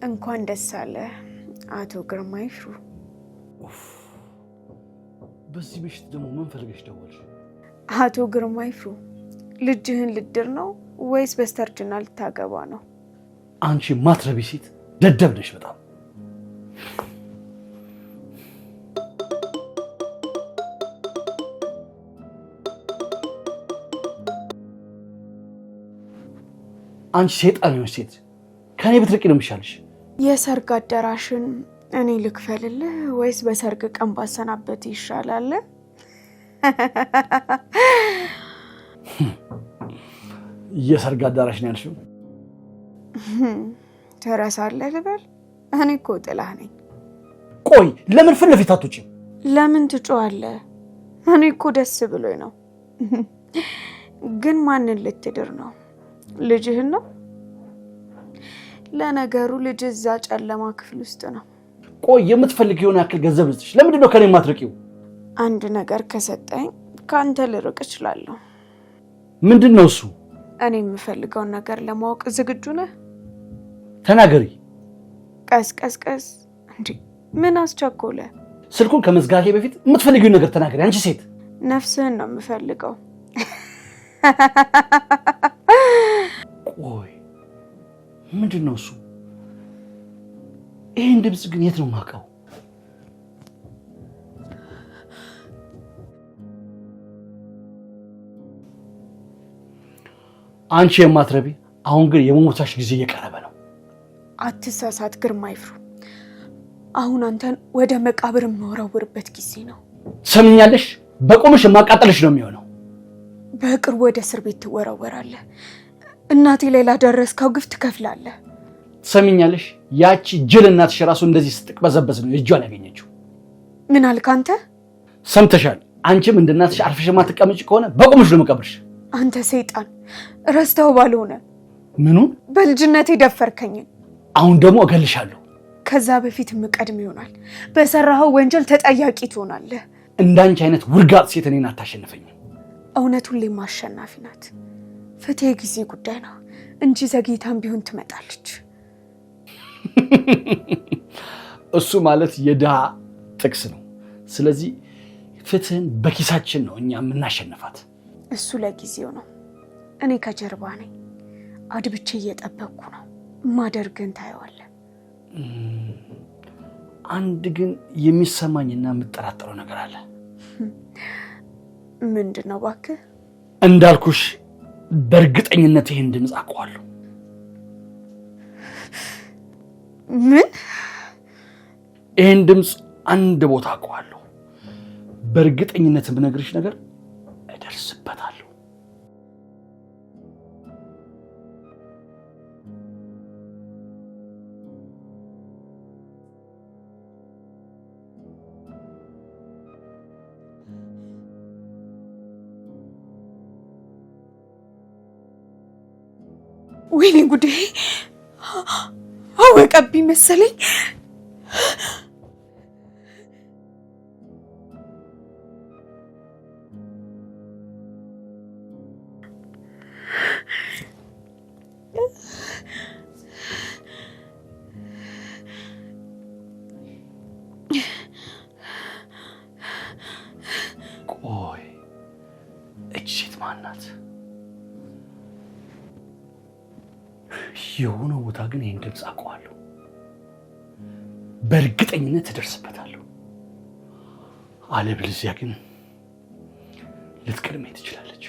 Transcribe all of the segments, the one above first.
እንኳን ደስ አለ አቶ ግርማ ይፍሩ። በዚህ ምሽት ደግሞ ምን ፈልገሽ ደወልሽ? አቶ ግርማ ይፍሩ ልጅህን ልድር ነው ወይስ በስተርጅና ልታገባ ነው? አንቺ ማትረቢ ሴት ደደብ ነሽ በጣም። አንቺ ሴጣን ነሽ ሴት፣ ከኔ ብትርቂ ነው የሚሻልሽ። የሰርግ አዳራሽን እኔ ልክፈልልህ ወይስ በሰርግ ቀን ባሰናበት ይሻላል? የሰርግ አዳራሽ ነው ያልሽው? ተረሳለህ ልበል? እኔ እኮ ጥላህ ነኝ። ቆይ ለምን ፊት ለፊት አትወጪም? ለምን ትጮኻለህ? እኔ እኮ ደስ ብሎኝ ነው። ግን ማንን ልትድር ነው? ልጅህን ነው? ለነገሩ ልጅ እዛ ጨለማ ክፍል ውስጥ ነው። ቆይ የምትፈልጊውን ያክል ገንዘብ ልስጥሽ፣ ለምንድን ነው ከኔ የማትርቂው? አንድ ነገር ከሰጠኝ ከአንተ ልርቅ እችላለሁ። ምንድን ነው እሱ? እኔ የምፈልገውን ነገር ለማወቅ ዝግጁ ነህ? ተናገሪ። ቀስ እንዴ ምን አስቸኮለ? ስልኩን ከመዝጋቴ በፊት የምትፈልጊውን ነገር ተናገሪ። አንቺ ሴት። ነፍስህን ነው የምፈልገው። ቆይ ምንድን ነው እሱ? ይህን ድምፅ ግን የት ነው የማውቀው? አንቺ የማትረቢ፣ አሁን ግን የመሞታሽ ጊዜ እየቀረበ ነው። አትሳሳት ግርማ ይፍሩ። አሁን አንተን ወደ መቃብር የምወረውርበት ጊዜ ነው። ሰምኛለሽ? በቆምሽ የማቃጠልሽ ነው የሚሆነው። በቅርቡ ወደ እስር ቤት ትወረወራለህ። እናቴ ላይ ላደረስከው ግፍ ትከፍላለህ። ሰምኛለሽ? ያቺ ጅል እናትሽ ራሱ እንደዚህ ስትቅበዘበዝ ነው እጇን ያገኘችው። ምን አልክ አንተ? ሰምተሻል? አንቺም እንደ እናትሽ አርፈሽ የማትቀመጪ ከሆነ በቆምሽ ነው የምቀብርሽ። አንተ ሰይጣን፣ ረስተው ባልሆነ ምኑን? በልጅነቴ ደፈርከኝ። አሁን ደግሞ እገልሻለሁ። ከዛ በፊት የምቀድም ይሆናል። በሰራኸው ወንጀል ተጠያቂ ትሆናለህ። እንዳንቺ አይነት ውርጋጥ ሴት እኔን አታሸንፈኝም። እውነት ሁሌም አሸናፊ ናት። ፍትህ የጊዜ ጉዳይ ነው እንጂ ዘግይታም ቢሆን ትመጣለች። እሱ ማለት የድሃ ጥቅስ ነው። ስለዚህ ፍትህን በኪሳችን ነው እኛ የምናሸንፋት። እሱ ለጊዜው ነው። እኔ ከጀርባ ነኝ። አድብቼ እየጠበቅኩ ነው። ማደርግን ታየዋለህ። አንድ ግን የሚሰማኝና የምጠራጠረው ነገር አለ። ምንድን ነው እባክህ? እንዳልኩሽ በእርግጠኝነት ይህን ድምፅ አውቀዋለሁ። ምን? ይህን ድምፅ አንድ ቦታ አውቀዋለሁ። በእርግጠኝነት የምነግርሽ ነገር እደርስበታለሁ። ወይኔ ጉዴ! አወቀብኝ መሰለኝ። ቆይ እቺ ሴት ማን ናት? የሆነ ቦታ ግን ይህን ድምፅ አውቀዋለሁ። በእርግጠኝነት ትደርስበታለሁ። አለበለዚያ ግን ልትቀድመኝ ትችላለች።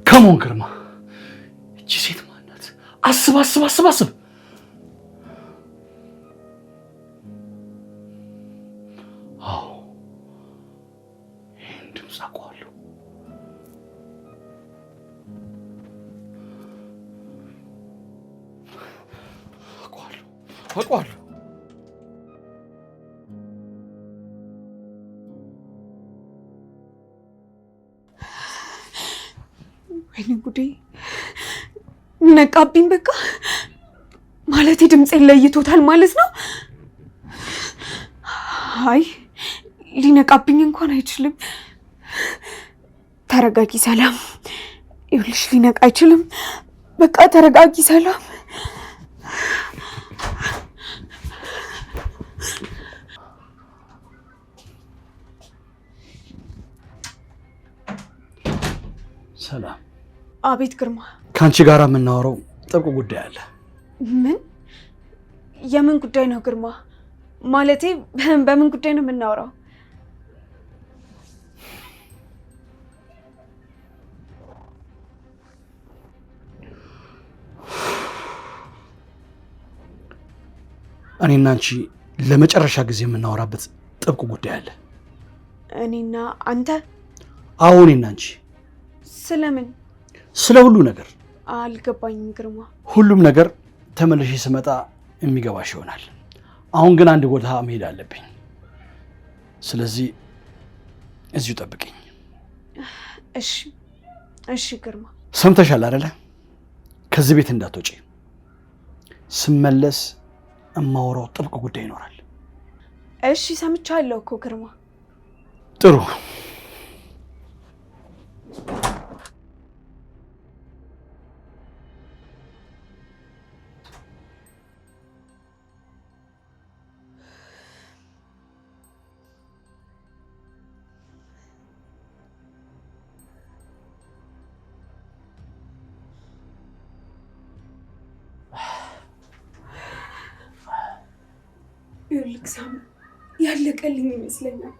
ከሞን ግርማ፣ እቺ ሴት ማን ናት? አስብ። አዎ ይህን ድምፅ አውቀዋለሁ። አውቀዋለሁ። ወይኔ ጉዴ! ነቃብኝ። በቃ ማለት ድምፄን ለይቶታል ማለት ነው። አይ ሊነቃብኝ እንኳን አይችልም። ተረጋጊ ሰላም። ይኸውልሽ ሊነቃ አይችልም። በቃ ተረጋጊ ሰላም። ሰላም። አቤት ግርማ። ከአንቺ ጋር የምናወራው ጥብቅ ጉዳይ አለ። ምን? የምን ጉዳይ ነው ግርማ? ማለቴ በምን ጉዳይ ነው የምናወራው? እኔና አንቺ ለመጨረሻ ጊዜ የምናወራበት ጥብቅ ጉዳይ አለ። እኔና አንተ? አዎ እኔና አንቺ። ስለምን? ስለ ሁሉ ነገር። አልገባኝም ግርማ። ሁሉም ነገር ተመልሼ ስመጣ የሚገባሽ ይሆናል። አሁን ግን አንድ ቦታ መሄድ አለብኝ። ስለዚህ እዚሁ ጠብቅኝ። እሺ እሺ ግርማ። ሰምተሻል አይደለ? ከዚህ ቤት እንዳትወጪ። ስመለስ እማወራው ጥብቅ ጉዳይ ይኖራል። እሺ ሰምቻለሁ እኮ ግርማ። ጥሩ። ይልክ ሳም ያለቀልኝ ይመስለኛል።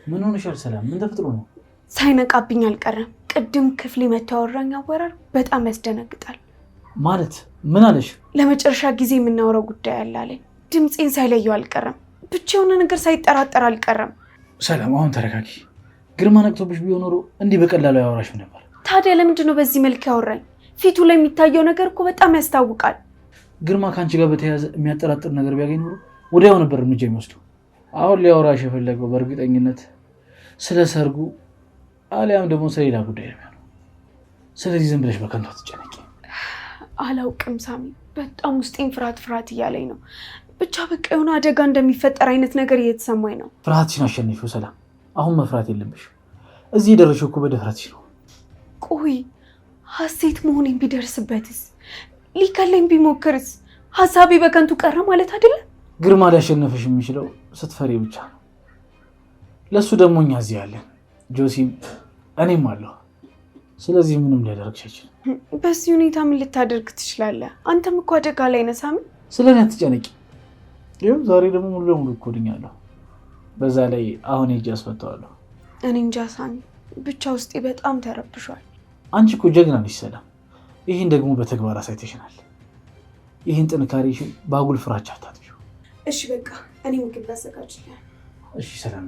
ምን ሆነሻል ሰላም? ምን ተፈጥሮ ነው? ሳይነቃብኝ አልቀረም። ቅድም ክፍሌ መጥቶ ያወራኝ አወራር በጣም ያስደነግጣል። ማለት ምን አለሽ? ለመጨረሻ ጊዜ የምናወራው ጉዳይ አለ አለኝ። ድምፄን ሳይለየው አልቀረም። ብቻ የሆነ ነገር ሳይጠራጠር አልቀረም። ሰላም አሁን ተረጋጊ። ግርማ ነቅቶብሽ ቢሆን ኖሮ እንዲህ በቀላሉ ያወራሽም ነበር። ታዲያ ለምንድን ነው በዚህ መልክ ያወራኝ? ፊቱ ላይ የሚታየው ነገር እኮ በጣም ያስታውቃል። ግርማ ከአንቺ ጋር በተያያዘ የሚያጠራጥር ነገር ቢያገኝ ኖሮ ወዲያው ነበር እርምጃ የሚወስዱ። አሁን ሊያወራሽ የፈለገው በእርግጠኝነት ስለ ሰርጉ አሊያም ደግሞ ስለሌላ ጉዳይ ነው የሚሆነው። ስለዚህ ዝም ብለሽ በከንቱ አትጨነቂ። አላውቅም ሳሚ፣ በጣም ውስጤን ፍርሃት እያለኝ ነው። ብቻ በቃ የሆነ አደጋ እንደሚፈጠር አይነት ነገር እየተሰማኝ ነው። ፍርሃትሽን አሸንፊው ሰላም። አሁን መፍራት የለብሽ። እዚህ የደረሽው እኮ በድፍረትሽ ነው። ቆይ ሀሴት መሆኔን ቢደርስበትስ? ሊከለኝ ቢሞክርስ? ሀሳቤ በከንቱ ቀረ ማለት አይደለም? ግርማ ሊያሸንፍሽ የሚችለው ስትፈሪ ብቻ ነው። ለሱ ደግሞ እኛ እዚህ ያለን ጆሲም እኔም አለሁ። ስለዚህ ምንም ሊያደርግሽ አይችልም። በዚህ ሁኔታ ምን ልታደርግ ትችላለህ? አንተም እኮ አደጋ ላይ ነህ ሳሚ። ስለኔ አትጨነቂ። ይኸው ዛሬ ደግሞ ሙሉ ለሙሉ እኮ ድኛለሁ። በዛ ላይ አሁን ሄጄ አስፈታዋለሁ። እኔ እንጃ ሳሚ፣ ብቻ ውስጤ በጣም ተረብሿል። አንቺ እኮ ጀግና ነሽ ሰላም። ይህን ደግሞ በተግባር አሳይተሽናል። ይህን ጥንካሬሽን በአጉል ፍራቻ አታጥፊው። እሺ በቃ እኔ ምግብ ላዘጋጅልህ። እሺ ሰላም።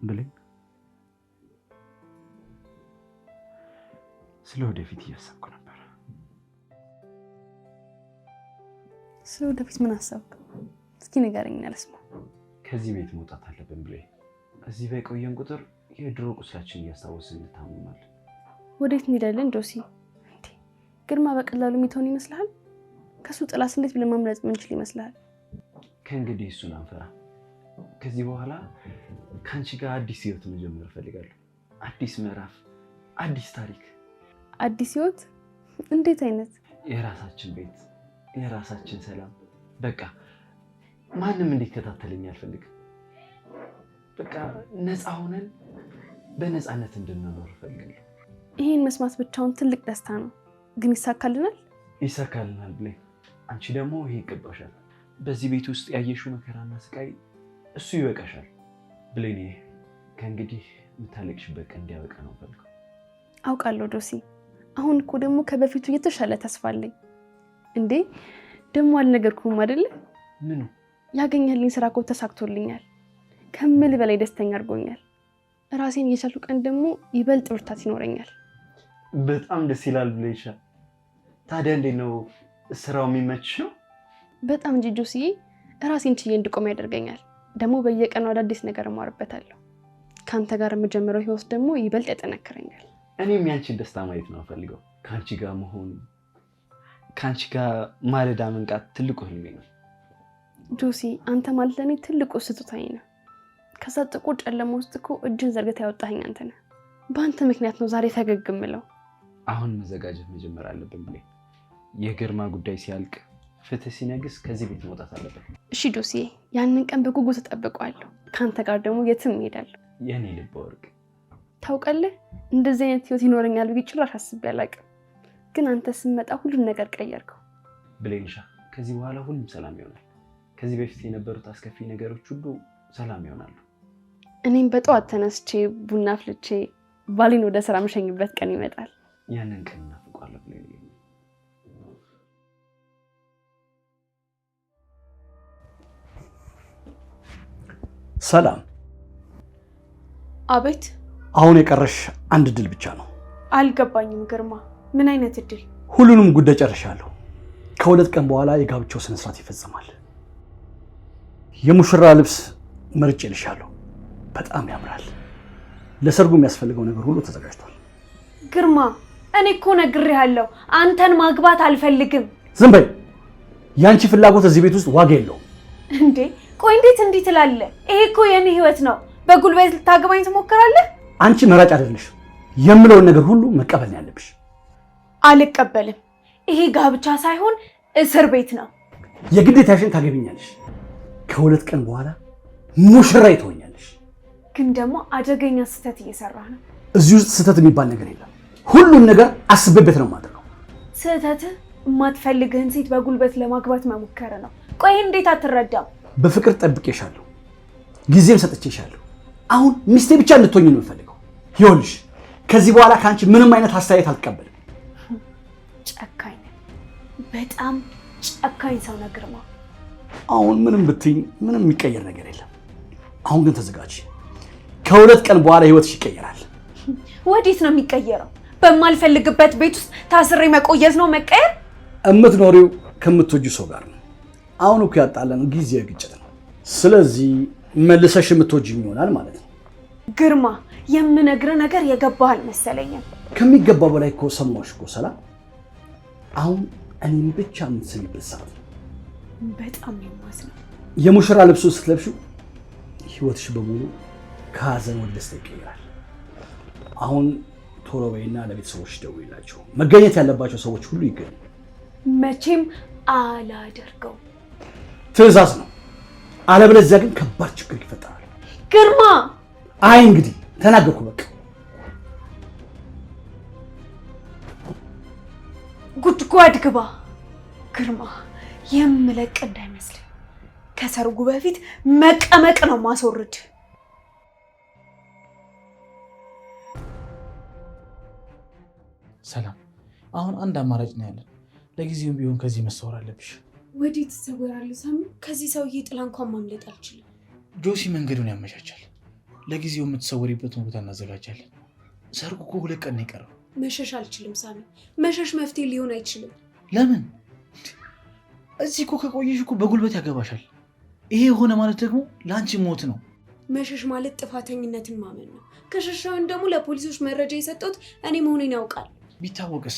ብለኝ ስለ ወደፊት እያሰብኩ ነበር። ስለ ወደፊት ምን አሰብክ? እስኪ ንገረኝ ልስማ። ከዚህ ቤት መውጣት አለብን ብለኝ። እዚህ በቆየን ቁጥር የድሮ ቁስላችን እያስታወስን እንታመማለን። ወዴት እንሄዳለን ጆሲ? ግርማ በቀላሉ የሚተውን ይመስልሃል? ከሱ ጥላስ እንዴት ብለን ማምለጥ ምንችል ይመስልሃል? ከእንግዲህ እሱን አንፈራ። ከዚህ በኋላ ከአንቺ ጋር አዲስ ህይወት መጀመር እፈልጋለሁ። አዲስ ምዕራፍ፣ አዲስ ታሪክ። አዲስ ህይወት? እንዴት አይነት? የራሳችን ቤት፣ የራሳችን ሰላም። በቃ ማንም እንዲከታተለኝ አልፈልግም። በቃ ነፃ ሆነን በነፃነት እንድንኖር እፈልጋለሁ። ይሄን መስማት ብቻውን ትልቅ ደስታ ነው። ግን ይሳካልናል? ይሳካልናል ብለኝ። አንቺ ደግሞ ይሄ ይገባሻል። በዚህ ቤት ውስጥ ያየሽው መከራና ስቃይ እሱ ይበቃሻል ብለኝ። ከእንግዲህ የምታለቅሽበት ቀን እንዲያበቃ ነው ፈልገው። አውቃለሁ ጆሲ። አሁን እኮ ደግሞ ከበፊቱ የተሻለ ተስፋ አለኝ። እንዴ ደግሞ አልነገርኩም አይደለ? ምኑ? ያገኘልኝ ስራ እኮ ተሳክቶልኛል። ከምል በላይ ደስተኛ አድርጎኛል። ራሴን እየቻልኩ ቀን ደግሞ ይበልጥ ብርታት ይኖረኛል። በጣም ደስ ይላል ብለሻል። ታዲያ እንዴት ነው ስራው የሚመችሽ? በጣም እንጂ ጆሲዬ፣ ራሴን ችዬ እንድቆም ያደርገኛል። ደግሞ በየቀኑ አዳዲስ ነገር እማርበታለሁ። ካንተ ጋር የምጀምረው ህይወት ደግሞ ይበልጥ ያጠናክረኛል። እኔም ያንቺን ደስታ ማየት ነው ፈልገው። ካንቺ ጋር መሆን፣ ካንቺ ጋር ማለዳ መንቃት ትልቁ ህልሜ ነው። ጆሲ፣ አንተ ማለት ለኔ ትልቁ ስጦታዬ ነህ። ከዛ ጥቁር ጨለማ ውስጥ እኮ እጅን ዘርግተህ ያወጣኸኝ አንተ ነህ። በአንተ ምክንያት ነው ዛሬ ፈገግ የምለው። አሁን መዘጋጀት መጀመር አለብን ብሌን። የግርማ ጉዳይ ሲያልቅ ፍትህ ሲነግስ ከዚህ ቤት መውጣት አለበት። እሺ ጆሲዬ፣ ያንን ቀን በጉጉት ተጠብቀዋለሁ። ካንተ ጋር ደግሞ የትም እሄዳለሁ። የኔ ልብ ወርቅ፣ ታውቃለህ እንደዚህ አይነት ህይወት ይኖረኛል ብዬ ጭራሽ አስቤ አላውቅም። ግን አንተ ስትመጣ ሁሉን ነገር ቀየርከው። ብሌንሻ፣ ከዚህ በኋላ ሁሉም ሰላም ይሆናል። ከዚህ በፊት የነበሩት አስከፊ ነገሮች ሁሉ ሰላም ይሆናሉ። እኔም በጠዋት ተነስቼ ቡና አፍልቼ ባሌን ወደ ስራ መሸኝበት ቀን ይመጣል። ያንን ቀን እናፍቀዋለሁ ብሌን። ሰላም። አቤት። አሁን የቀረሽ አንድ እድል ብቻ ነው። አልገባኝም ግርማ፣ ምን አይነት እድል? ሁሉንም ጉዳይ ጨርሻለሁ። ከ2 ቀን በኋላ የጋብቻው ስነ ስርዓት ይፈጸማል። የሙሽራ ልብስ መርጬልሻለሁ። በጣም ያምራል። ለሰርጉ የሚያስፈልገው ነገር ሁሉ ተዘጋጅቷል። ግርማ፣ እኔ እኮ ነግሬሃለሁ፣ አንተን ማግባት አልፈልግም። ዝም በይ። ያንቺ ፍላጎት እዚህ ቤት ውስጥ ዋጋ የለውም። እንዴ ቆይ እንዴት እንዲህ ትላለህ? ይሄ እኮ የኔ ህይወት ነው። በጉልበት ልታገባኝ ትሞክራለህ? አንቺ መራጭ አይደለሽ። የምለውን ነገር ሁሉ መቀበል ነው ያለብሽ። አልቀበልም። ይሄ ጋብቻ ሳይሆን እስር ቤት ነው። የግዴታሽን ታገቢኛለሽ። ከ2 ቀን በኋላ ሙሽራ ትሆኛለሽ። ግን ደግሞ አደገኛ ስህተት እየሰራህ ነው። እዚህ ውስጥ ስህተት የሚባል ነገር የለም። ሁሉን ነገር አስቤበት ነው የማደርገው። ስህተትህ የማትፈልግህን ሴት በጉልበት ለማግባት መሞከር ነው። ቆይ እንዴት አትረዳም? በፍቅር ጠብቄሻለሁ፣ ጊዜም ሰጥቼሻለሁ። አሁን ሚስቴ ብቻ እንድትሆኝ ነው የምፈልገው። ይኸውልሽ ከዚህ በኋላ ከአንቺ ምንም አይነት አስተያየት አልቀበልም። ጨካኝ ነህ፣ በጣም ጨካኝ ሰው ነህ ግርማ። አሁን ምንም ብትይኝ ምንም የሚቀየር ነገር የለም። አሁን ግን ተዘጋጅ። ከ2 ቀን በኋላ ህይወትሽ ይቀየራል። ወዴት ነው የሚቀየረው? በማልፈልግበት ቤት ውስጥ ታስሬ መቆየት ነው መቀየር? እምትኖሪው ከምትወጂው ሰው ጋር ነው። አሁን እኮ ያጣለን ጊዜያዊ ግጭት ነው። ስለዚህ መልሰሽ የምትወጂኝ ይሆናል ማለት ነው። ግርማ፣ የምነግርህ ነገር የገባህ አልመሰለኝም። ከሚገባው በላይ እኮ ሰማሁሽ እኮ ሰላም። አሁን እኔም ብቻ የምትሰሚበት ሰዓት ነው። በጣም የማዝነው የሙሽራ ልብሱን ስትለብሺው ህይወትሽ በሙሉ ከሀዘን ወደ ደስታ ይቀየራል። አሁን ቶሎ በይና ለቤተሰቦች ደውይላቸው። መገኘት ያለባቸው ሰዎች ሁሉ ይገኙ። መቼም አላደርገው። ትዕዛዝ ነው። አለበለዚያ ግን ከባድ ችግር ይፈጠራል። ግርማ! አይ እንግዲህ ተናገርኩ በቃ። ጉድጓድ ግባ ግርማ። የምለቅ እንዳይመስል። ከሰርጉ በፊት መቀመቅ ነው ማስወርድ። ሰላም፣ አሁን አንድ አማራጭ ነው ያለን። ለጊዜውም ቢሆን ከዚህ መሰወር አለብሽ። ወዴት ትሰወራለህ ሳሚ? ከዚህ ሰውዬ ጥላ እንኳን ማምለጥ አልችልም። ጆሲ መንገዱን ያመቻቻል። ለጊዜው የምትሰወሪበትን ቦታ እናዘጋጃለን። ሰርጉ እኮ 2 ቀን ነው የቀረው። መሸሽ አልችልም ሳሚ። መሸሽ መፍትሄ ሊሆን አይችልም። ለምን? እዚህ እኮ ከቆየሽ እኮ በጉልበት ያገባሻል። ይሄ የሆነ ማለት ደግሞ ለአንቺ ሞት ነው። መሸሽ ማለት ጥፋተኝነትን ማመን ነው። ከሸሻውን ደግሞ ለፖሊሶች መረጃ የሰጠሁት እኔ መሆኔን ያውቃል። ቢታወቅስ?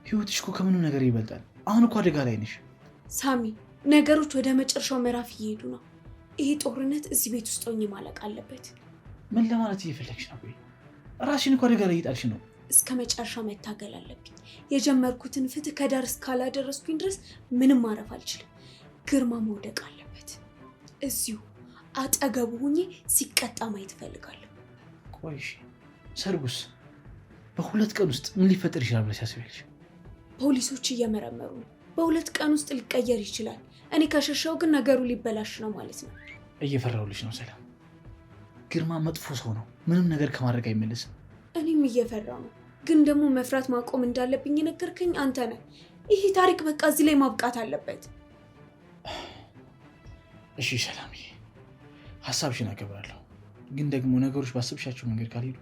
ህይወትሽ እኮ ከምንም ነገር ይበልጣል። አሁን እኮ አደጋ ላይ ነሽ ሳሚ። ነገሮች ወደ መጨረሻው ምዕራፍ እየሄዱ ነው። ይሄ ጦርነት እዚህ ቤት ውስጥ ሆኜ ማለቅ አለበት። ምን ለማለት እየፈለግሽ ነው? ራስሽን እኮ አደጋ ላይ እየጣልሽ ነው። እስከ መጨረሻው መታገል አለብኝ። የጀመርኩትን ፍትህ ከዳር እስካላደረስኩኝ ድረስ ምንም ማረፍ አልችልም። ግርማ መውደቅ አለበት። እዚሁ አጠገቡ ሆኜ ሲቀጣ ማየት እፈልጋለሁ። ቆይሽ፣ ሰርጉስ በ2 ቀን ውስጥ ምን ሊፈጠር ይችላል ብለሽ ታስቢያለሽ? ፖሊሶች እየመረመሩ ነው። በ2 ቀን ውስጥ ሊቀየር ይችላል። እኔ ከሸሻው ግን ነገሩ ሊበላሽ ነው ማለት ነው። እየፈራሁልሽ ነው ሰላም። ግርማ መጥፎ ሰው ነው። ምንም ነገር ከማድረግ አይመለስም። እኔም እየፈራው ነው። ግን ደግሞ መፍራት ማቆም እንዳለብኝ የነገርከኝ አንተ ነህ። ይሄ ታሪክ በቃ እዚህ ላይ ማብቃት አለበት። እሺ ሰላምዬ፣ ሀሳብሽን አከብራለሁ። ግን ደግሞ ነገሮች ባሰብሻቸው መንገድ ካልሄዱ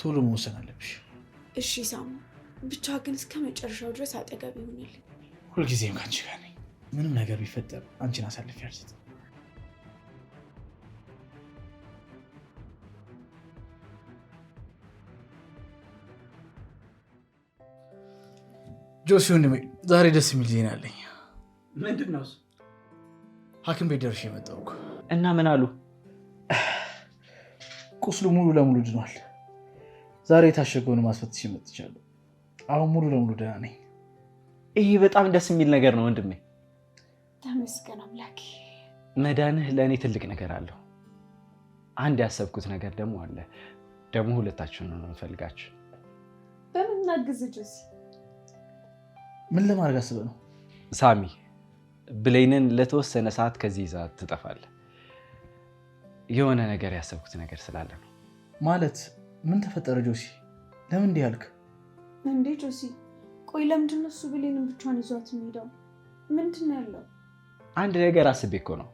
ቶሎ መወሰን አለብሽ። እሺ ሳሙ፣ ብቻ ግን እስከ መጨረሻው ድረስ አጠገብ ይሆንልኝ። ሁልጊዜም ከአንቺ ጋር ነኝ። ምንም ነገር ቢፈጠር አንቺን አሳልፌ አልሰጥም። ጆሲ ወንድሜ፣ ዛሬ ደስ የሚል ዜና አለኝ። ምንድን ነው? ሐኪም ቤት ደርሼ የመጣሁ እኮ። እና ምን አሉ? ቁስሉ ሙሉ ለሙሉ ድኗል። ዛሬ የታሸገውን ማስፈትሽ መጥቻለሁ። አሁን ሙሉ ለሙሉ ደህና ነኝ። ይሄ በጣም ደስ የሚል ነገር ነው ወንድሜ። ተመስገን አምላኬ። መዳንህ ለእኔ ትልቅ ነገር አለው። አንድ ያሰብኩት ነገር ደግሞ አለ። ደግሞ ሁለታችሁን ነው የምፈልጋችሁ። በምን እናግዝ ጆሲ? ምን ለማድረግ አስበህ ነው? ሳሚ ብሌንን ለተወሰነ ሰዓት ከዚህ ይዘሃት ትጠፋለህ። የሆነ ነገር ያሰብኩት ነገር ስላለ ነው። ማለት ምን ተፈጠረ ጆሲ? ለምን እንዲህ ያልክ? እንዴ ጆሲ፣ ቆይ ለምንድን ነው እሱ ብሌንን ብቻዋን ይዟት የሚሄደው? ምንድን ነው ያለው? አንድ ነገር አስቤ እኮ ነው።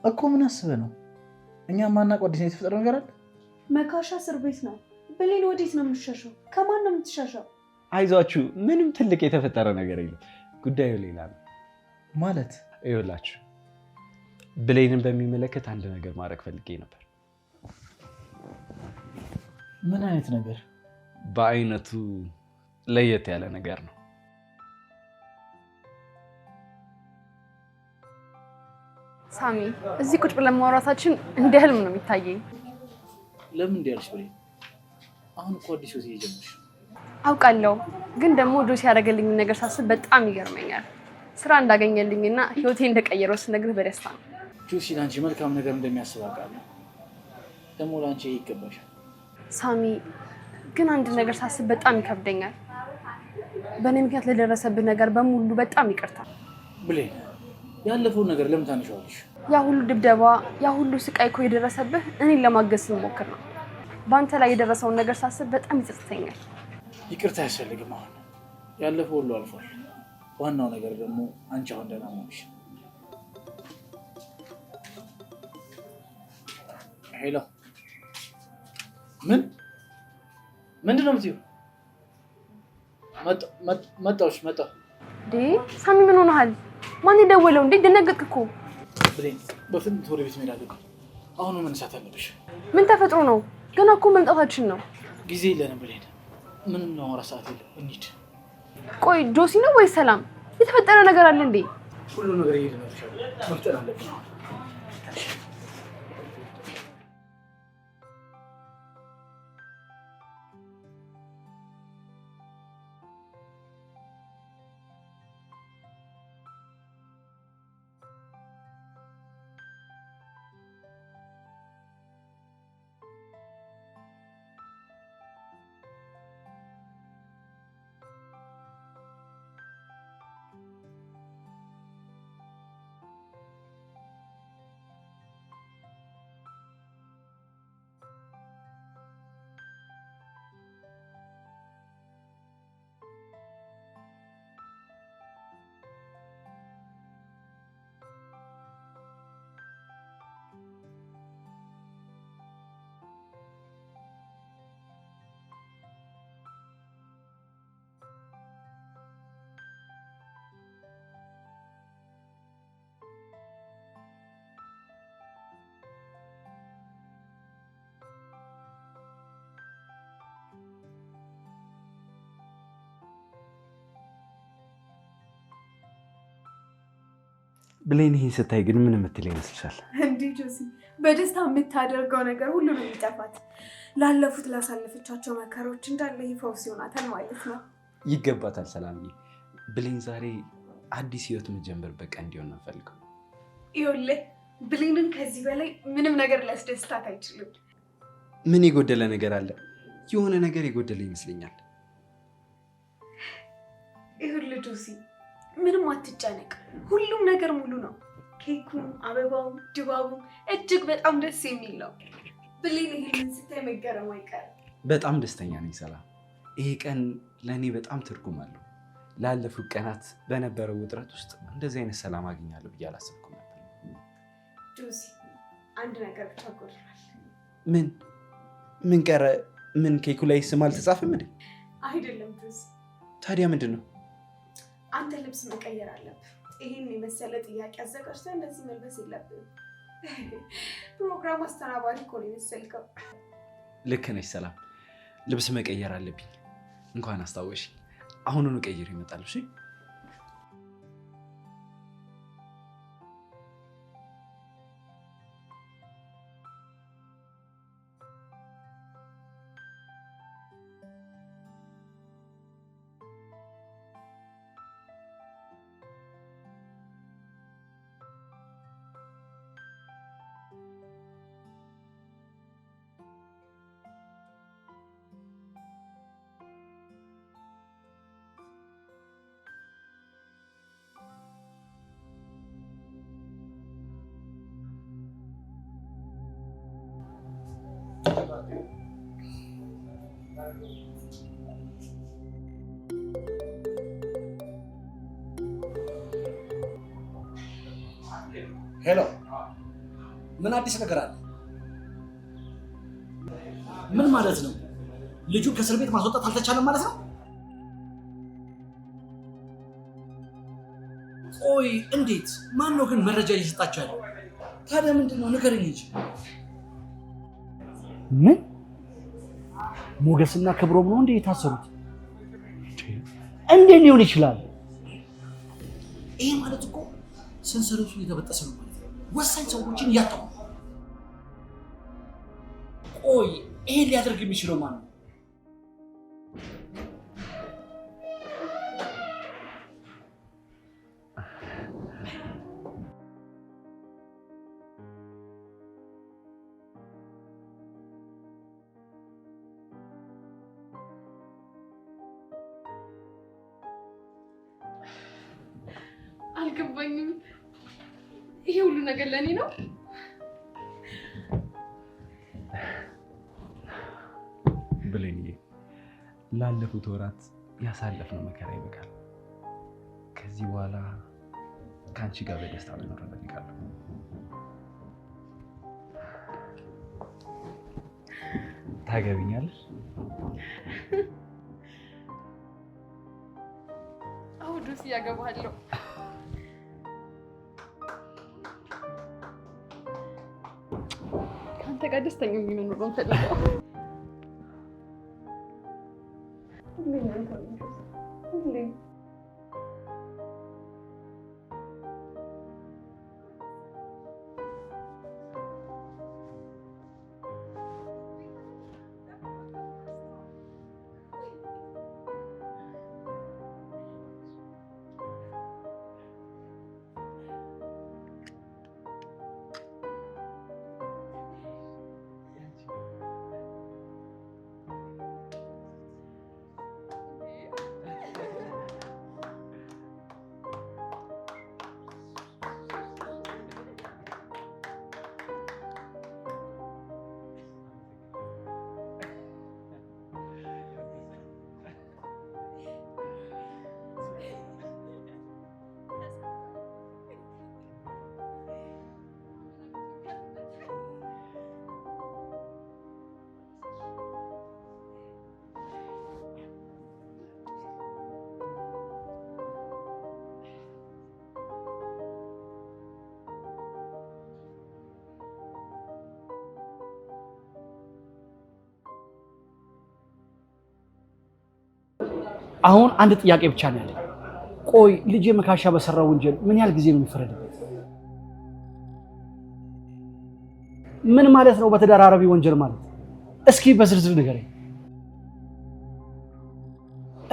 እኮ ምን አስበህ ነው? እኛ ማናውቀው አዲስ የተፈጠረ ነገር አለ? መካሻ እስር ቤት ነው። ብሌን ወዴት ነው የምትሸሸው? ከማን ነው የምትሸሸው? አይዟችሁ፣ ምንም ትልቅ የተፈጠረ ነገር የለም። ጉዳዩ ሌላ ነው። ማለት ይኸውላችሁ፣ ብሌንን በሚመለከት አንድ ነገር ማድረግ ፈልጌ ነበር። ምን አይነት ነገር? በአይነቱ ለየት ያለ ነገር ነው። ሳሚ እዚህ ቁጭ ብለን ማውራታችን እንደ ህልም ነው የሚታየኝ። ለምን እንዲህ ያልሽ ብሌን? አሁን እኮ አዲስ ህይወት እየጀመርሽ። አውቃለሁ፣ ግን ደግሞ ጆሲ ያደረገልኝ ነገር ሳስብ በጣም ይገርመኛል። ስራ እንዳገኘልኝና ህይወቴ እንደቀየረው ስነግርህ በደስታ ነው። ጆሲ ለአንቺ መልካም ነገር እንደሚያስብ አውቃለሁ። ደግሞ ለአንቺ ይገባሻል። ሳሚ ግን አንድ ነገር ሳስብ በጣም ይከብደኛል። በእኔ ምክንያት ለደረሰብህ ነገር በሙሉ በጣም ይቅርታ። ብሌን ያለፈውን ነገር ለምን ታነሻዋለሽ? ያ ሁሉ ድብደባ፣ ያ ሁሉ ስቃይ እኮ የደረሰብህ እኔን ለማገዝ ስሞክር ነው። በአንተ ላይ የደረሰውን ነገር ሳስብ በጣም ይጸጽተኛል። ይቅርታ አያስፈልግም። አሁን ያለፈው ሁሉ አልፏል። ዋናው ነገር ደግሞ አንቺ አሁን ደህና መሆንሽ። ሄሎ፣ ምንድን ነው የምትይው? መጣሁ። ሳሚ ምን ሆነሃል? ማን የደወለው እንዴ? ደነገጥክ እኮ። ብሌን በፍጥነት ወደ ቤት መሄድ አለብን። አሁኑ መነሳት አለብሽ። ምን ተፈጥሮ ነው? ገና እኮ መምጣታችን ነው። ጊዜ የለንም ብሌን። ምንም ማውራ ሰዓት የለም። እንሂድ። ቆይ ጆሲ ነው ወይስ ሰላም? የተፈጠረ ነገር አለ እንዴ? ሁሉ ነገር እየሄደ ነው። መፍጠር አለብን። ብሌን ይሄን ስታይ ግን ምን የምትል ይመስልሻል? እንዴ ጆሲ፣ በደስታ የምታደርገው ነገር ሁሉ ነው የሚጠፋት። ላለፉት ላሳለፈቻቸው መከሮች እንዳለ ይፈውስ ይሆናታል ማለት ነው። ይገባታል ሰላምዬ። ብሌን ዛሬ አዲስ ህይወት የምትጀምርበት ቀን እንዲሆን ነው የምፈልገው። ይኸውልህ ብሌንን ከዚህ በላይ ምንም ነገር ሊያስደስታት አይችልም። ምን የጎደለ ነገር አለ? የሆነ ነገር የጎደለ ይመስለኛል። ይኸውልህ ጆሲ፣ ምንም አትጨነቅ። ሁሉም ነገር ሙሉ ነው። ኬኩም፣ አበባውም፣ ድባቡም እጅግ በጣም ደስ የሚል ነው። ብሌን ይህንን ስታይ መገረም አይቀርም። በጣም ደስተኛ ነኝ ሰላም። ይሄ ቀን ለእኔ በጣም ትርጉም አለው። ላለፉት ቀናት በነበረው ውጥረት ውስጥ እንደዚህ አይነት ሰላም አገኛለሁ ብዬ አላሰብኩም ነበር። ጆሲ፣ አንድ ነገር ብቻ ጎድሏል። ምን ቀረ? ምን ኬኩ ላይ ስም አልተጻፈም እንዴ? አይደለም ጆሲ። ታዲያ ምንድን ነው? አንተ ልብስ መቀየር አለብህ። ይህን የመሰለ ጥያቄ አዘጋጅተህ እንደዚህ መልበስ የለብህም። ፕሮግራም አስተናባሪ እኮ ነው የመሰልከው። ልክ ነሽ ሰላም፣ ልብስ መቀየር አለብኝ። እንኳን አስታወሽ። አሁኑኑ ቀይር ይመጣል። እሺ ሄሎ፣ ምን አዲስ ነገር አለ? ምን ማለት ነው? ልጁ ከእስር ቤት ማስወጣት አልተቻለም ማለት ነው? ቆይ እንዴት? ማን ነው ግን መረጃ እየሰጣቸው ያለው? ታዲያ ምንድን ነው ንገረኝ እንጂ። ምን ሞገስና ክብሮም ነው እንዴ የታሰሩት? እንዴት ሊሆን ይችላል? ይሄ ማለት እኮ ሰንሰለቱ እየተበጠሰ ነው ማለት ነው። ወሳኝ ሰዎችን እያጣው። ቆይ ይሄን ሊያደርግ የሚችለው ማን ነው? አልገባኝም። ይሄ ሁሉ ነገር ለኔ ነው? ብሌንዬ፣ ላለፉት ወራት ያሳለፍነው መከራ ይበቃል። ከዚህ በኋላ ከአንቺ ጋር በደስታ መኖር እፈልጋለሁ። ታገቢኛለሽ? አሁን ድረስ እያገባለሁ። ከአንተ ጋር ደስተኛ የሚኖር ነው ፈልገው። አሁን አንድ ጥያቄ ብቻ ነው ያለኝ። ቆይ ልጄ መካሻ በሰራው ወንጀል ምን ያህል ጊዜ ነው የሚፈረድበት? ምን ማለት ነው በተደራራቢ ወንጀል ማለት? እስኪ በዝርዝር ንገረኝ።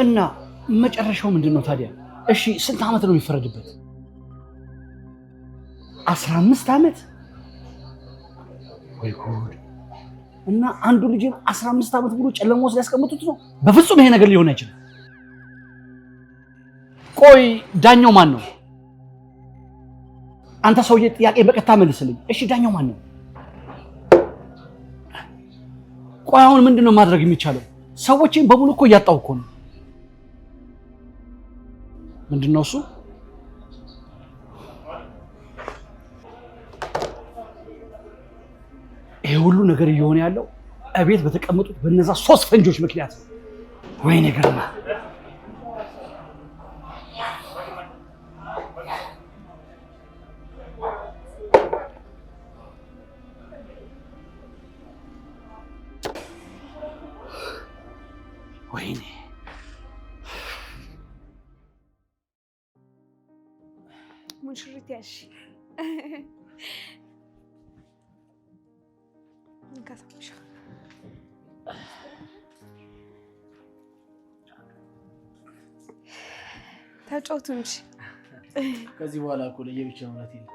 እና መጨረሻው ምንድን ነው ታዲያ? እሺ ስንት ዓመት ነው የሚፈረድበት? 15 ዓመት? ወይ ጉድ! እና አንዱ ልጅን 15 ዓመት ሙሉ ጨለማ ውስጥ ሊያስቀምጡት ነው? በፍጹም ይሄ ነገር ሊሆን አይችልም። ቆይ ዳኛው ማን ነው? አንተ ሰውዬ ጥያቄ በቀጥታ መልስልኝ። እሺ ዳኛው ማን ነው? ቆይ አሁን ምንድነው ማድረግ የሚቻለው? ሰዎችን በሙሉ እኮ እያጣው እኮ ነው። ምንድነው እሱ? ይሄ ሁሉ ነገር እየሆነ ያለው እቤት በተቀመጡት በነዛ 3 ፈንጆች ምክንያት ነው። ወይኔ ግርማ! ወይኔ! ሙሽሪት ያሺ እንካሳምሻ ተጫውቱ እንጂ ከዚህ በኋላ እኮ ለየብቻ ማለት ነው።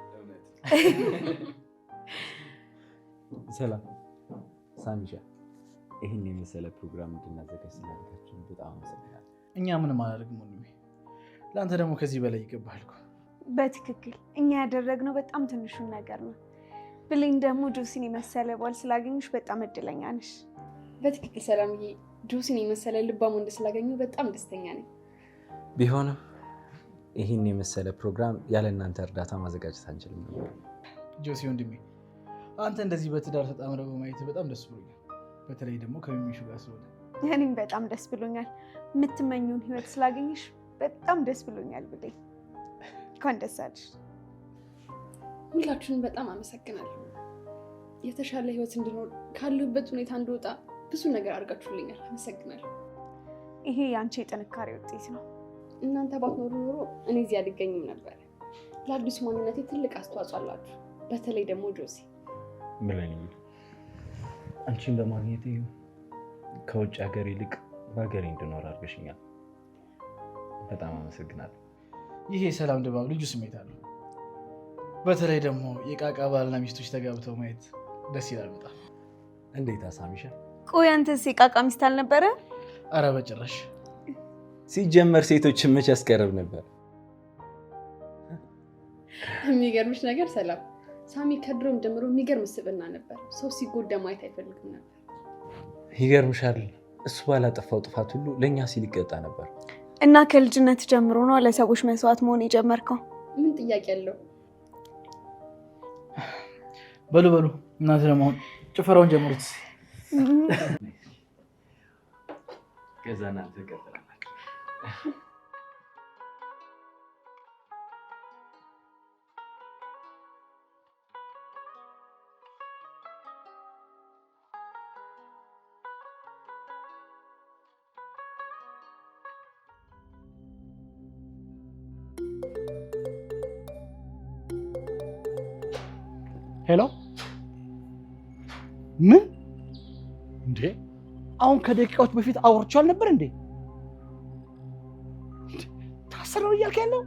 ሰላም ሳሚሻ፣ ይህን የመሰለ ፕሮግራም እንድናዘጋጅ ስላደረጋችሁ በጣም አመሰግናለሁ። እኛ ምንም አላደርግም ወንድሜ፣ ለአንተ ደግሞ ከዚህ በላይ ይገባል እኮ። በትክክል እኛ ያደረግነው በጣም ትንሹን ነገር ነው። ብሌን ደግሞ ጆሲን የመሰለ ባል ስላገኙሽ በጣም እድለኛ ነሽ። በትክክል ሰላምዬ፣ ጆሲን የመሰለ ልባም ወንድ ስላገኙ በጣም ደስተኛ ነኝ። ቢሆንም ይህን የመሰለ ፕሮግራም ያለ እናንተ እርዳታ ማዘጋጀት አንችልም ነበር። ጆሲ ወንድሜ፣ አንተ እንደዚህ በትዳር ተጣምረህ በማየት በጣም ደስ ብሎኛል። በተለይ ደግሞ ከሚሚሹ ጋር ስለሆነ እኔም በጣም ደስ ብሎኛል። የምትመኙን ህይወት ስላገኘሽ በጣም ደስ ብሎኛል ብሌን። እንኳን ደስ አለሽ። ሁላችሁንም በጣም አመሰግናለሁ። የተሻለ ህይወት እንድኖር ካለሁበት ሁኔታ እንድወጣ ብዙ ነገር አድርጋችሁልኛል። አመሰግናለሁ። ይሄ የአንቺ የጥንካሬ ውጤት ነው። እናንተ ባትኖሩ ኖሮ እኔ እዚህ አልገኝም ነበር። ለአዲሱ ማንነቴ ትልቅ አስተዋጽኦ አላችሁ። በተለይ ደግሞ ጆሲ። ብለን አንቺን በማግኘቴ ከውጭ ሀገር ይልቅ በሀገሬ እንድኖር አድርገሽኛል። በጣም አመሰግናለሁ። ይሄ የሰላም ድባብ ልዩ ስሜት አለው። በተለይ ደግሞ የቃቃ ባልና ሚስቶች ተጋብተው ማየት ደስ ይላል በጣም። እንዴት አሳሚሻ? ቆይ አንተስ የቃቃ ሚስት አልነበረ? አረ በጭራሽ። ሲጀመር ሴቶችን መች ያስቀርብ ነበር። የሚገርምሽ ነገር ሰላም፣ ሳሚ ከድሮም ጀምሮ የሚገርም ስብዕና ነበር። ሰው ሲጎዳ ማየት አይፈልግም ነበር። ይገርምሻል፣ እሱ ባላጠፋው ጥፋት ሁሉ ለእኛ ሲል ይቀጣ ነበር። እና ከልጅነት ጀምሮ ነው ለሰዎች መስዋዕት መሆን የጀመርከው? ምን ጥያቄ አለው? በሉ እናንተ ለመሆን ጭፈራውን ጀምሩት። ከዛ እናንተ ቀጥላላችሁ። ሄሎ፣ ምን እንዴ? አሁን ከደቂቃዎች በፊት አውርቼው አልነበር እንዴ? ታሰረው እያልክ ያለው?